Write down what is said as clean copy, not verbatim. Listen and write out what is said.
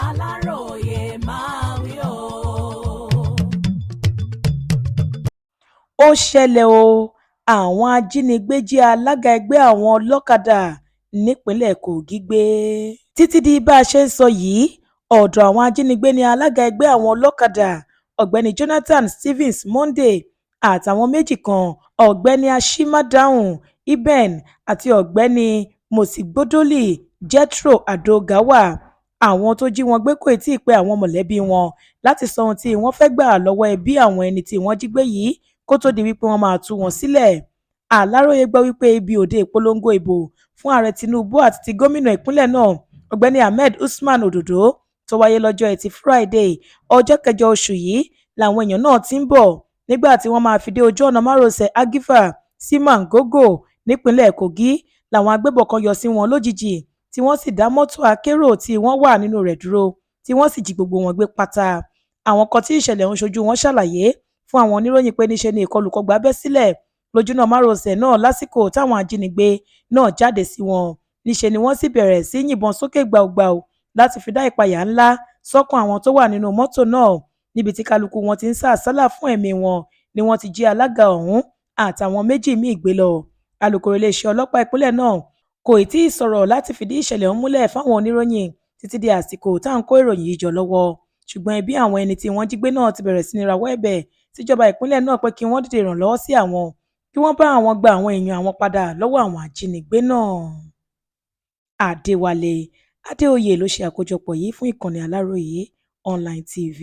Aláròyé máa wí o. Ó ṣẹlẹ̀ o, àwọn ajínigbé jí alága ẹgbẹ́ àwọn ọlọ́kadà nípínlẹ̀ Kogi gbé. Títí di bá a ṣe ń sọ yìí, ọ̀dọ̀ àwọn ajínigbé ni alága ẹgbẹ́ àwọn ọlọ́kadà ọ̀gbẹ́ni Jonathan Stevens Monday àtàwọn méjì kan, ọ̀gbẹ́ni Ashimadahun Iben àti ọ̀gbẹ́ni Mosigbodoli Jethro Adoga wà. Àwọn tó jí wọn gbé kò tíì pe àwọn mọ̀lẹ́bí wọn láti sọ ohun tí wọ́n fẹ́ gbà lọ́wọ́ ẹbí àwọn ẹni tí wọ́n jí gbé yìí kó tó di wípé wọ́n máa tú wọn sílẹ̀. Aláròye gbọ́ wípé ibi òde ìpolongo ìbò fún ààrẹ Tinubu àti ti gómìnà ìpínlẹ̀ náà ọ̀gbẹ́ni Ahmed Usman Ododo tó wáyé lọ́jọ́ Ẹtì Friday ọjọ́ 8 oṣù yìí làwọn èèyàn náà ti ń bọ̀ nígbà tí wọ́n máa fi dé ojú ọ̀nà márosẹ̀ Agifa sí Mangogo nípínlẹ̀ Kogi làwọn agbébọn kan yọ sí wọn lójijì tí wọ́n sì dá mọ́tò akérò tí wọ́n wà nínú rẹ̀ dúró tí wọ́n sì jí gbogbo wọn gbé pátá. Àwọn kan tí ìṣẹ̀lẹ̀ ń ṣojú wọn ṣàlàyé fún àwọn oníròyìn pé níṣe ni ìkọlùkọgbà bẹ́ sílẹ̀ lójúnà márosẹ̀ náà lásìkò táwọn ajínigbé náà jáde sí wọn. Níṣe ni wọ́n sì bẹ̀rẹ̀ sí yìnbọn sókè gbàùgbàù láti fi dá ìpayà ńlá sọ́kàn àwọn tó wà nínú mọ́tò náà. Níbi tí kálukú wọn ti ń sá àsálà fún ẹ̀mí wọn ni wọ́n ti jí alága ọ̀hún àtàwọn méjì míì gbé lọ. Alukoro iléeṣẹ́ ọlọ́pàá ìpínlẹ̀ náà kò tí ì sọ̀rọ̀ láti fìdí ìṣẹ̀lẹ̀ ọ̀hún múlẹ̀ fáwọn oníròyìn títí di àsìkò tá à ń kó ìròyìn yìí jọ lọ́wọ́. Ṣùgbọ́n ẹbí àwọn ẹni tí wọ́n jí gbé náà ti bẹ̀rẹ̀ sí ní rawọ́ ẹ̀bẹ̀ síjọba ìpínlẹ̀ náà pé kí wọ́n dìde ìrànlọ́wọ́ sí àwọn kí wọ́n bá àwọn gba àwọn èèyàn àwọn padà lọ́wọ́ àwọn ajínigbé náà. Adéwálé Adéoyè ló ṣe àkójọpọ̀ yìí fún ìkànnì Aláròyé Online TV.